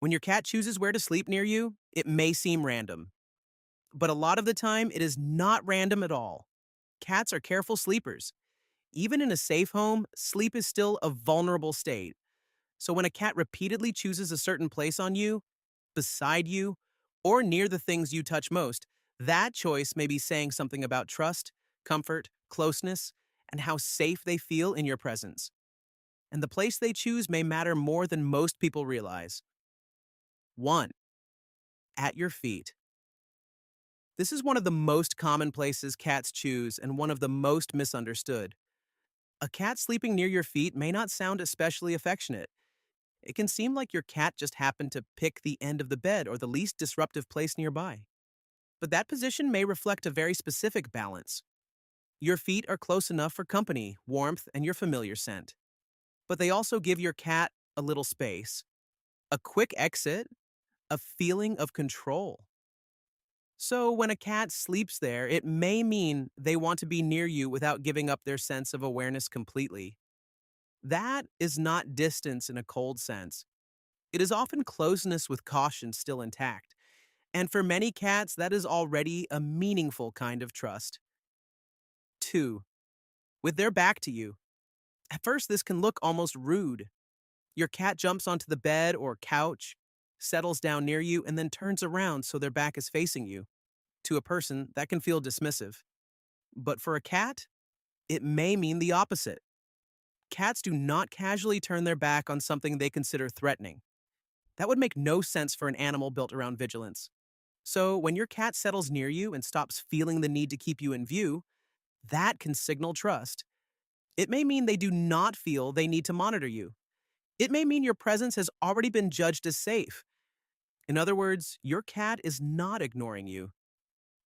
When your cat chooses where to sleep near you, it may seem random, but a lot of the time it is not random at all. Cats are careful sleepers. Even in a safe home, sleep is still a vulnerable state. So when a cat repeatedly chooses a certain place on you, beside you, or near the things you touch most, that choice may be saying something about trust, comfort, closeness, and how safe they feel in your presence. And the place they choose may matter more than most people realize. 1. At your feet. This is one of the most common places cats choose and one of the most misunderstood. A cat sleeping near your feet may not sound especially affectionate. It can seem like your cat just happened to pick the end of the bed or the least disruptive place nearby. But that position may reflect a very specific balance. Your feet are close enough for company, warmth, and your familiar scent. But they also give your cat a little space, a quick exit, a feeling of control. So when a cat sleeps there, it may mean they want to be near you without giving up their sense of awareness completely. That is not distance in a cold sense. It is often closeness with caution still intact. And for many cats, that is already a meaningful kind of trust. 2. With their back to you. At first, this can look almost rude. Your cat jumps onto the bed or couch, settles down near you, and then turns around so their back is facing you. To a person, that can feel dismissive. But for a cat, it may mean the opposite. Cats do not casually turn their back on something they consider threatening. That would make no sense for an animal built around vigilance. So, when your cat settles near you and stops feeling the need to keep you in view, that can signal trust. It may mean they do not feel they need to monitor you. It may mean your presence has already been judged as safe. In other words, your cat is not ignoring you.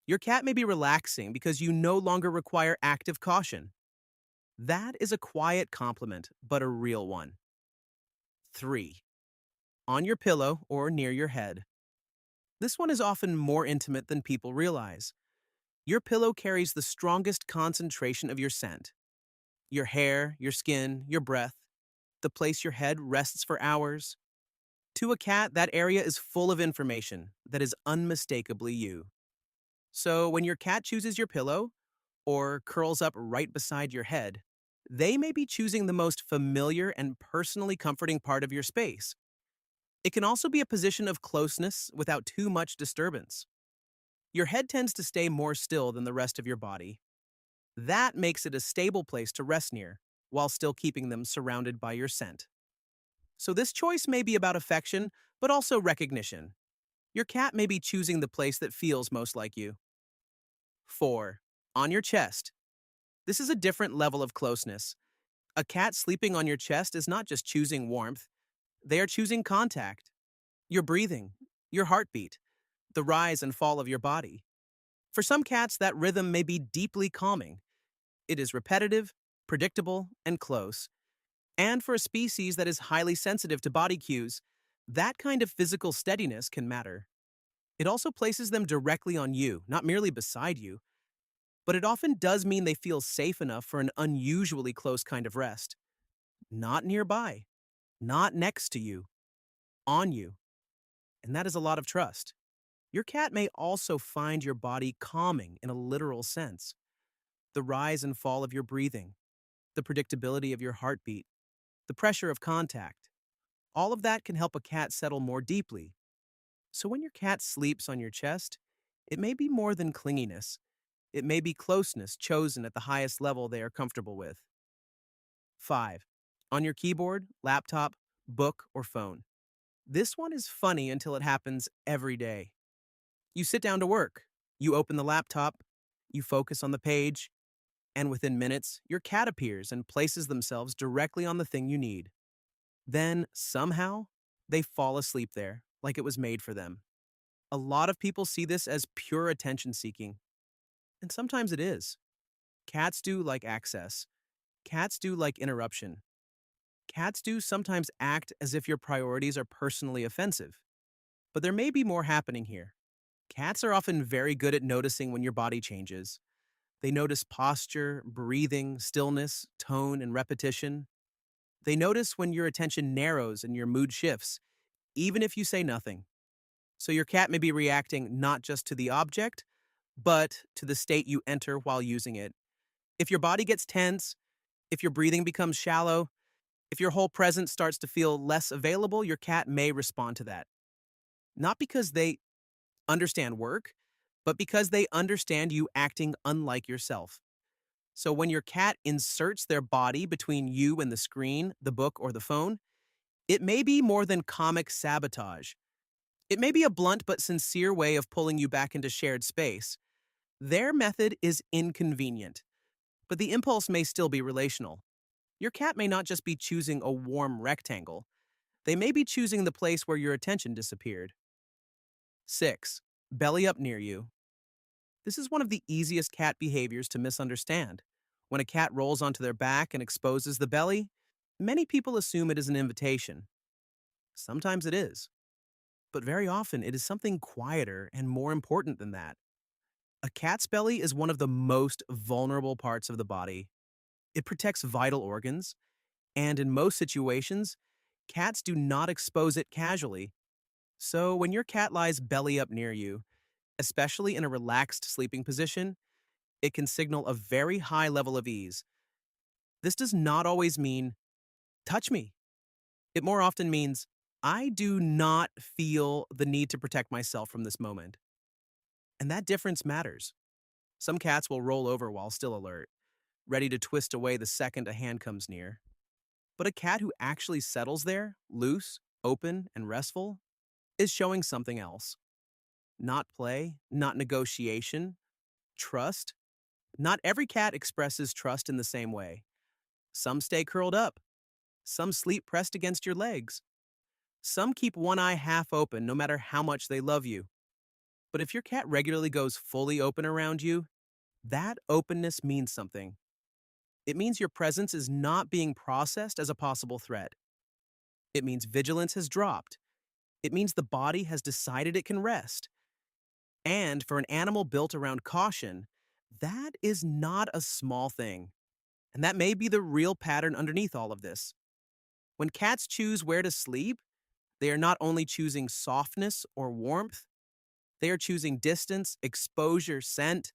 Your cat may be relaxing because you no longer require active caution. That is a quiet compliment, but a real one. 3. On your pillow or near your head. This one is often more intimate than people realize. Your pillow carries the strongest concentration of your scent. Your hair, your skin, your breath, the place your head rests for hours. To a cat, that area is full of information that is unmistakably you. So when your cat chooses your pillow or curls up right beside your head, they may be choosing the most familiar and personally comforting part of your space. It can also be a position of closeness without too much disturbance. Your head tends to stay more still than the rest of your body. That makes it a stable place to rest near, while still keeping them surrounded by your scent. So this choice may be about affection, but also recognition. Your cat may be choosing the place that feels most like you. 4. On your chest. This is a different level of closeness. A cat sleeping on your chest is not just choosing warmth, they are choosing contact, your breathing, your heartbeat, the rise and fall of your body. For some cats, that rhythm may be deeply calming. It is repetitive, predictable, and close. And for a species that is highly sensitive to body cues, that kind of physical steadiness can matter. It also places them directly on you, not merely beside you, but it often does mean they feel safe enough for an unusually close kind of rest. Not nearby, not next to you, on you. And that is a lot of trust. Your cat may also find your body calming in a literal sense. The rise and fall of your breathing, the predictability of your heartbeat, the pressure of contact. All of that can help a cat settle more deeply. So when your cat sleeps on your chest, it may be more than clinginess. It may be closeness chosen at the highest level they are comfortable with. 5. On your keyboard, laptop, book, or phone. This one is funny until it happens every day. You sit down to work, you open the laptop, you focus on the page, and within minutes, your cat appears and places themselves directly on the thing you need. Then, somehow, they fall asleep there, like it was made for them. A lot of people see this as pure attention seeking, and sometimes it is. Cats do like access. Cats do like interruption. Cats do sometimes act as if your priorities are personally offensive. But there may be more happening here. Cats are often very good at noticing when your body changes. They notice posture, breathing, stillness, tone, and repetition. They notice when your attention narrows and your mood shifts, even if you say nothing. So your cat may be reacting not just to the object, but to the state you enter while using it. If your body gets tense, if your breathing becomes shallow, if your whole presence starts to feel less available, your cat may respond to that. Not because they understand work, but because they understand you acting unlike yourself. So when your cat inserts their body between you and the screen, the book, or the phone, it may be more than comic sabotage. It may be a blunt but sincere way of pulling you back into shared space. Their method is inconvenient, but the impulse may still be relational. Your cat may not just be choosing a warm rectangle, they may be choosing the place where your attention disappeared. 6. Belly up near you. This is one of the easiest cat behaviors to misunderstand. When a cat rolls onto their back and exposes the belly, many people assume it is an invitation. Sometimes it is, but very often it is something quieter and more important than that. A cat's belly is one of the most vulnerable parts of the body. It protects vital organs, and in most situations, cats do not expose it casually. So when your cat lies belly up near you, especially in a relaxed sleeping position, it can signal a very high level of ease. This does not always mean, touch me. It more often means, I do not feel the need to protect myself from this moment. And that difference matters. Some cats will roll over while still alert, ready to twist away the second a hand comes near. But a cat who actually settles there, loose, open, and restful, is showing something else. Not play, not negotiation, trust. Not every cat expresses trust in the same way. Some stay curled up. Some sleep pressed against your legs. Some keep one eye half open no matter how much they love you. But if your cat regularly goes fully open around you, that openness means something. It means your presence is not being processed as a possible threat. It means vigilance has dropped. It means the body has decided it can rest. And for an animal built around caution, that is not a small thing. And that may be the real pattern underneath all of this. When cats choose where to sleep, they are not only choosing softness or warmth, they are choosing distance, exposure, scent,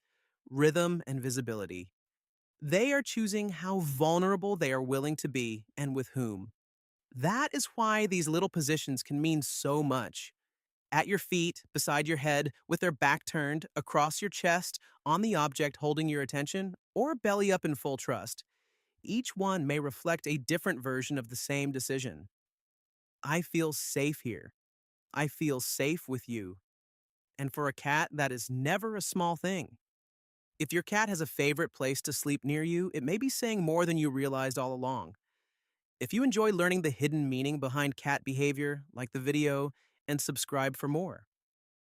rhythm, and visibility. They are choosing how vulnerable they are willing to be and with whom. That is why these little positions can mean so much. At your feet, beside your head, with their back turned, across your chest, on the object holding your attention, or belly up in full trust. Each one may reflect a different version of the same decision. I feel safe here. I feel safe with you. And for a cat, that is never a small thing. If your cat has a favorite place to sleep near you, it may be saying more than you realized all along. If you enjoy learning the hidden meaning behind cat behavior, like the video and subscribe for more.